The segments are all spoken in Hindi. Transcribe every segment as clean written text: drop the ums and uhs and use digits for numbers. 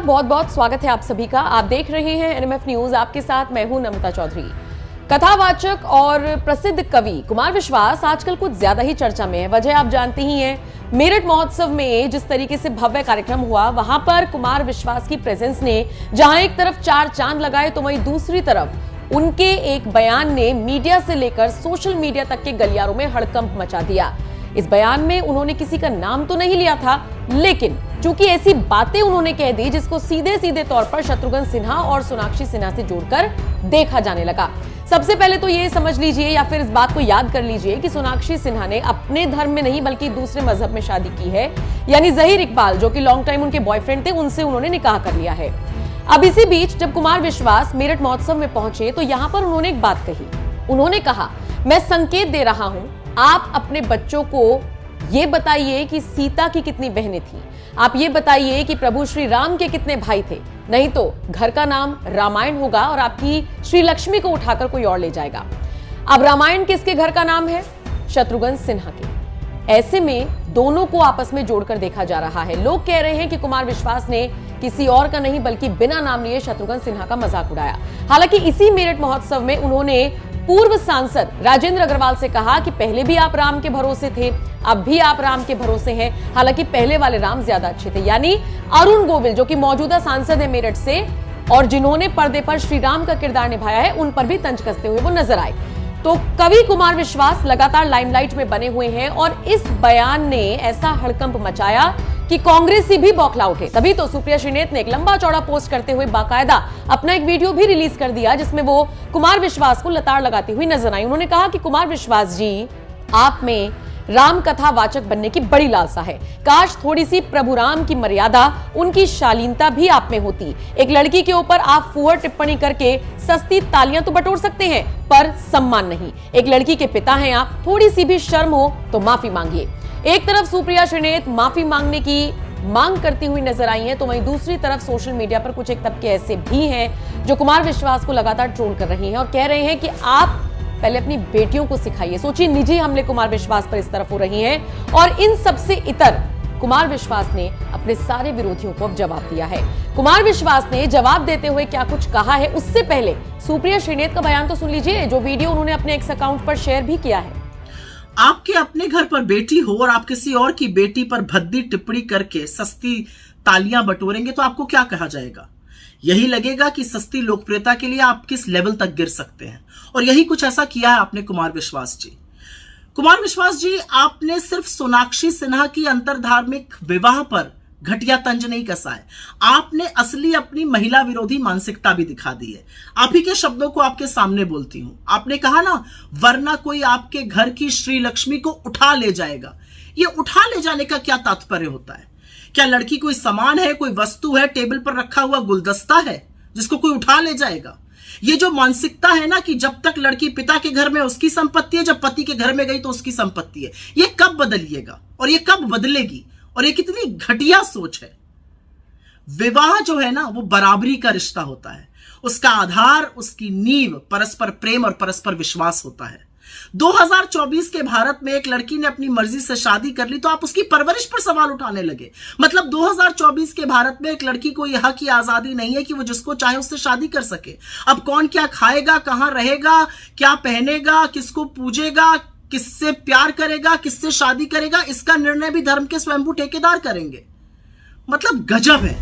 बहुत बहुत स्वागत है आप सभी का। आप देख रहे हैं एनएमएफ न्यूज, आपके साथ मैं हूं नमिता चौधरी। कथावाचक और प्रसिद्ध कवि कुमार विश्वास आजकल कुछ ज्यादा ही चर्चा में है। वजह आप जानते ही हैं। मेरठ महोत्सव में जिस तरीके से भव्य कार्यक्रम हुआ, वहां पर कुमार विश्वास की प्रेजेंस ने जहां एक तरफ चार चांद लगाए, तो वहीं दूसरी तरफ उनके एक बयान ने मीडिया से लेकर सोशल मीडिया तक के गलियारों में हड़कंप मचा दिया। इस बयान में उन्होंने किसी का नाम तो नहीं लिया था, लेकिन चूंकि ऐसी बातें उन्होंने कह दी जिसको सीधे सीधे तौर पर शत्रुघ्न सिन्हा और सोनाक्षी सिन्हा से जोड़कर देखा जाने लगा। सबसे पहले तो ये समझ लीजिए या फिर इस बात को याद कर लीजिए कि सोनाक्षी सिन्हा ने अपने धर्म में नहीं बल्कि दूसरे मजहब में शादी की है, यानी जहीर इकबाल जो कि लॉन्ग टाइम उनके बॉयफ्रेंड थे, उनसे उन्होंने निकाह कर लिया है। अब इसी बीच जब कुमार विश्वास मेरठ महोत्सव में पहुंचे तो यहां पर उन्होंने एक बात कही। उन्होंने कहा, मैं संकेत दे रहा हूं, आप अपने बच्चों को ये बताइए कि सीता की कितनी बहनें थी, आप ये बताइए कि प्रभु श्री राम के कितने भाई थे, नहीं तो घर का नाम रामायण होगा और आपकी श्री लक्ष्मी को उठाकर कोई और ले जाएगा। अब रामायण किसके घर का नाम है? शत्रुघ्न सिन्हा के। ऐसे में दोनों को आपस में जोड़कर देखा जा रहा है। लोग कह रहे हैं कि कुमार विश्वास ने किसी और का नहीं बल्कि बिना नाम लिए शत्रुघ्न सिन्हा का मजाक उड़ाया। हालांकि इसी मेरठ महोत्सव में उन्होंने पूर्व सांसद राजेंद्र अग्रवाल से कहा कि पहले भी आप राम के भरोसे थे, अब भी आप राम के भरोसे हैं, हालांकि पहले वाले राम ज्यादा अच्छे थे। यानी अरुण गोविल जो कि मौजूदा सांसद है मेरठ से और जिन्होंने पर्दे पर श्री राम का किरदार निभाया है, उन पर भी तंज कसते हुए वो नजर आए। तो कवि कुमार विश्वास लगातार लाइमलाइट में बने हुए हैं और इस बयान ने ऐसा हड़कंप मचाया कि कांग्रेसी भी बौखला उठे। तभी तो सुप्रिया श्रीनेत ने एक लंबा चौड़ा पोस्ट करते हुए बाकायदा अपना एक वीडियो भी रिलीज कर दिया, जिसमें वो कुमार विश्वास को लताड़ लगाती हुई नजर आई। उन्होंने कहा कि कुमार विश्वास जी, आप में राम कथा वाचक बनने की बड़ी लालसा है। काश थोड़ी सी प्रभु राम की मर्यादा, उनकी शालीनता भी आप में होती। एक लड़की के ऊपर आप फुहर टिप्पणी करके सस्ती तालियां तो बटोर सकते हैं, पर सम्मान नहीं। एक लड़की के पिता हैं आप, थोड़ी सी भी शर्म हो तो माफी मांगिए। एक तरफ सुप्रिया श्रीनेत माफी मांगने की मांग करती हुई नजर आई हैं, तो वहीं दूसरी तरफ सोशल मीडिया पर कुछ एक तबके ऐसे भी हैं जो कुमार विश्वास को लगातार ट्रोल कर रही हैं और कह रहे हैं कि आप पहले अपनी बेटियों को सिखाइए। सोचिए, निजी हमले कुमार विश्वास पर इस तरफ हो रही हैं और इन सबसे इतर कुमार विश्वास ने अपने सारे विरोधियों को अब जवाब दिया है। कुमार विश्वास ने जवाब देते हुए क्या कुछ कहा है, उससे पहले सुप्रिया श्रीनेत का बयान तो सुन लीजिए, जो वीडियो उन्होंने अपने एक्स अकाउंट पर शेयर भी किया है। आपके अपने घर पर बेटी हो और आप किसी और की बेटी पर भद्दी टिप्पणी करके सस्ती तालियां बटोरेंगे तो आपको क्या कहा जाएगा? यही लगेगा कि सस्ती लोकप्रियता के लिए आप किस लेवल तक गिर सकते हैं। और यही कुछ ऐसा किया है आपने कुमार विश्वास जी। कुमार विश्वास जी, आपने सिर्फ सोनाक्षी सिन्हा की अंतरधार्मिक विवाह पर घटिया तंज नहीं कसा है, आपने असली अपनी महिला विरोधी मानसिकता भी दिखा दी है। आप ही के शब्दों को आपके सामने बोलती हूं। आपने कहा ना, वरना कोई आपके घर की श्री लक्ष्मी को उठा ले जाएगा। ये उठा ले जाने का क्या तात्पर्य होता है? क्या लड़की कोई सामान है, कोई वस्तु है, टेबल पर रखा हुआ गुलदस्ता है जिसको कोई उठा ले जाएगा? ये जो मानसिकता है ना कि जब तक लड़की पिता के घर में उसकी संपत्ति है, जब पति के घर में गई तो उसकी संपत्ति है, ये कब बदलिएगा और ये कब बदलेगी? और ये कितनी घटिया सोच है। विवाह जो है ना, वो बराबरी का रिश्ता होता है। उसका आधार, उसकी नींव परस्पर प्रेम और परस्पर विश्वास होता है। 2024 के भारत में एक लड़की ने अपनी मर्जी से शादी कर ली तो आप उसकी परवरिश पर सवाल उठाने लगे। मतलब 2024 के भारत में एक लड़की को यह हक की आजादी नहीं है कि वो जिसको चाहे उससे शादी कर सके। अब कौन क्या खाएगा, कहां रहेगा, क्या पहनेगा, किसको पूजेगा, किससे प्यार करेगा, किससे शादी करेगा, इसका निर्णय भी धर्म के स्वयंभू ठेकेदार करेंगे। मतलब गजब है।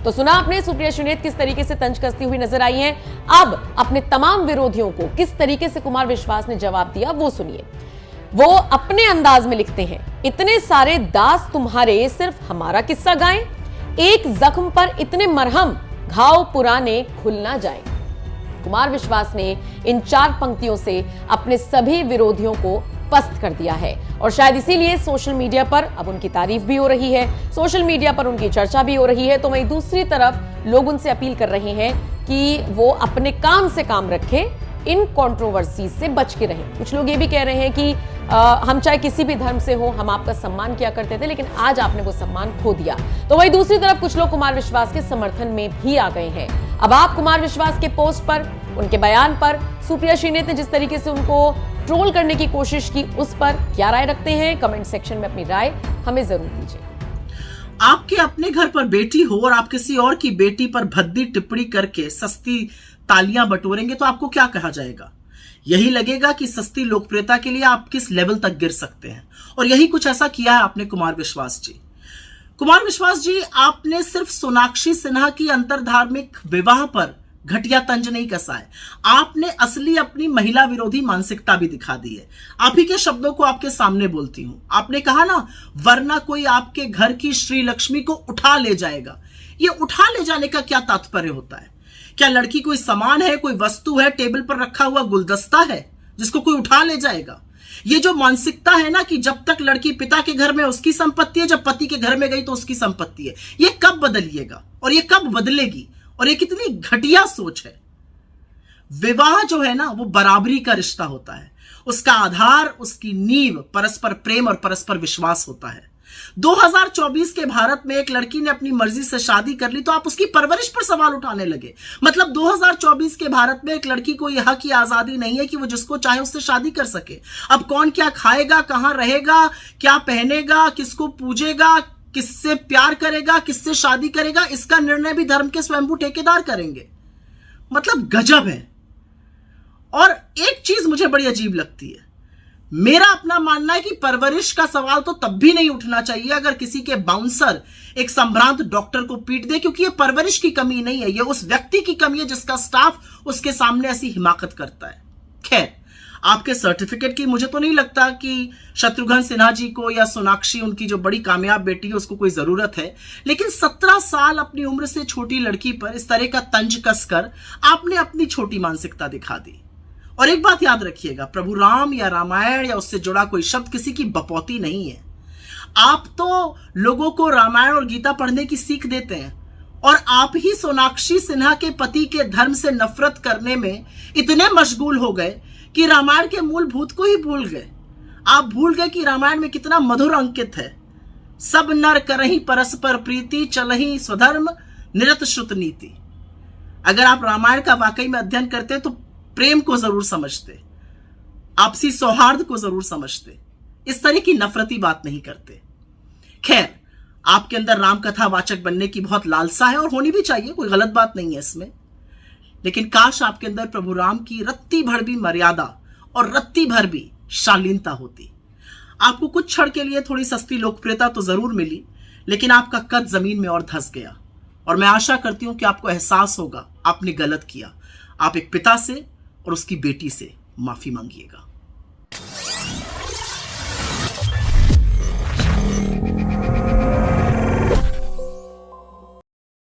तो सुना आपने सुप्रिया श्रीनेत किस तरीके से तंज कसती हुई नजर आई हैं। अब अपने तमाम विरोधियों को किस तरीके से कुमार विश्वास ने जवाब दिया वो सुनिए। वो अपने अंदाज में लिखते हैं, इतने सारे दास तुम्हारे सिर्फ हमारा किस्सा गाएं, एक जख्म पर इतने मरहम, घाव पुराने खुल ना जाए। कुमार विश्वास ने इन चार पंक्तियों से अपने सभी विरोधियों को पस्त कर दिया है और शायद इसीलिए सोशल मीडिया पर अब उनकी तारीफ भी हो रही है, सोशल मीडिया पर उनकी चर्चा भी हो रही है। तो वहीं दूसरी तरफ लोग उनसे अपील कर रहे हैं कि वो अपने काम से काम रखें, इन कंट्रोवर्सी से बच के रहें। कुछ लोग ये भी कह रहे हैं कि हम चाहे किसी भी धर्म से हो, हम आपका सम्मान किया करते थे, लेकिन आज आपने वो सम्मान खो दिया। तो वहीं दूसरी तरफ कुछ लोग कुमार विश्वास के समर्थन में भी आ गए हैं। अब आप कुमार विश्वास के पोस्ट पर, उनके बयान पर सुप्रिया श्रीनेत ने जिस तरीके से उनको ट्रोल करने की कोशिश की, उस पर क्या राय रखते हैं? कमेंट सेक्शन में अपनी राय हमें जरूर दीजिए। आपके अपने घर पर बेटी हो और आप किसी और की बेटी पर भद्दी टिप्पणी करके सस्ती तालियां बटोरेंगे तो आपको क्या कहा जाएगा? यही लगेगा कि सस्ती लोकप्रियता के लिए आप किस लेवल तक गिर सकते हैं। और यही कुछ ऐसा किया है आपने कुमार विश्वास जी। कुमार विश्वास जी, आपने सिर्फ सोनाक्षी सिन्हा की अंतरधार्मिक विवाह पर घटिया तंज नहीं कसा है, आपने असली अपनी महिला विरोधी मानसिकता भी दिखा दी है। आप ही के शब्दों को आपके सामने बोलती हूं। आपने कहा ना, वरना कोई आपके घर की श्री लक्ष्मी को उठा ले जाएगा। ये उठा ले जाने का क्या तात्पर्य होता है? क्या लड़की कोई सामान है, कोई वस्तु है, टेबल पर रखा हुआ गुलदस्ता है जिसको कोई उठा ले जाएगा? ये जो मानसिकता है ना कि जब तक लड़की पिता के घर में उसकी संपत्ति है, जब पति के घर में गई तो उसकी संपत्ति है, ये कब बदलिएगा और ये कब बदलेगी? और ये कितनी घटिया सोच है। विवाह जो है ना, वो बराबरी का रिश्ता होता है। उसका आधार, उसकी नींव परस्पर प्रेम और परस्पर विश्वास होता है। 2024 के भारत में एक लड़की ने अपनी मर्जी से शादी कर ली तो आप उसकी परवरिश पर सवाल उठाने लगे। मतलब 2024 के भारत में एक lड़की को यह की आजादी नहीं है कि वो जिसको चाहे उससे शादी कर सके। अब कौन क्या खाएगा, कहां रहेगा, क्या पहनेगा, किसको पूजेगा, किससे प्यार करेगा, किससे शादी करेगा, इसका निर्णय भी धर्म के स्वयंभू ठेकेदार करेंगे। मतलब गजब है। और एक चीज मुझे बड़ी अजीब लगती है, मेरा अपना मानना है कि परवरिश का सवाल तो तब भी नहीं उठना चाहिए अगर किसी के बाउंसर एक संभ्रांत डॉक्टर को पीट दे, क्योंकि ये परवरिश की कमी नहीं है, ये उस व्यक्ति की कमी है जिसका स्टाफ उसके सामने ऐसी हिमाकत करता है। खैर, आपके सर्टिफिकेट की मुझे तो नहीं लगता कि शत्रुघ्न सिन्हा जी को या सोनाक्षी, उनकी जो बड़ी कामयाब बेटी है, उसको कोई जरूरत है। लेकिन 17 साल अपनी उम्र से छोटी लड़की पर इस तरह का तंज कसकर आपने अपनी छोटी मानसिकता दिखा दी। और एक बात याद रखिएगा, प्रभु राम या रामायण या उससे जुड़ा कोई शब्द किसी की बपौती नहीं है। आप तो लोगों को रामायण और गीता पढ़ने की सीख देते हैं और आप ही सोनाक्षी सिन्हा के पति के धर्म से नफरत करने में इतने मशगूल हो गए कि रामायण के मूलभूत को ही भूल गए। आप भूल गए कि रामायण में कितना मधुर अंकित है, सब नर करहि परस्पर प्रीति, चलहि स्वधर्म निरत श्रुत नीति। अगर आप रामायण का वाकई में अध्ययन करते तो प्रेम को जरूर समझते, आपसी सौहार्द को जरूर समझते, इस तरह की नफरती बात नहीं करते। खैर, आपके अंदर रामकथा वाचक बनने की बहुत लालसा है और होनी भी चाहिए, कोई गलत बात नहीं है इसमें। लेकिन काश आपके अंदर प्रभु राम की रत्ती भर भी मर्यादा और रत्ती भर भी शालीनता होती। आपको कुछ क्षण के लिए थोड़ी सस्ती लोकप्रियता तो जरूर मिली, लेकिन आपका कद जमीन में और धंस गया। और मैं आशा करती हूं कि आपको एहसास होगा आपने गलत किया। आप एक पिता से और उसकी बेटी से माफी मांगिएगा।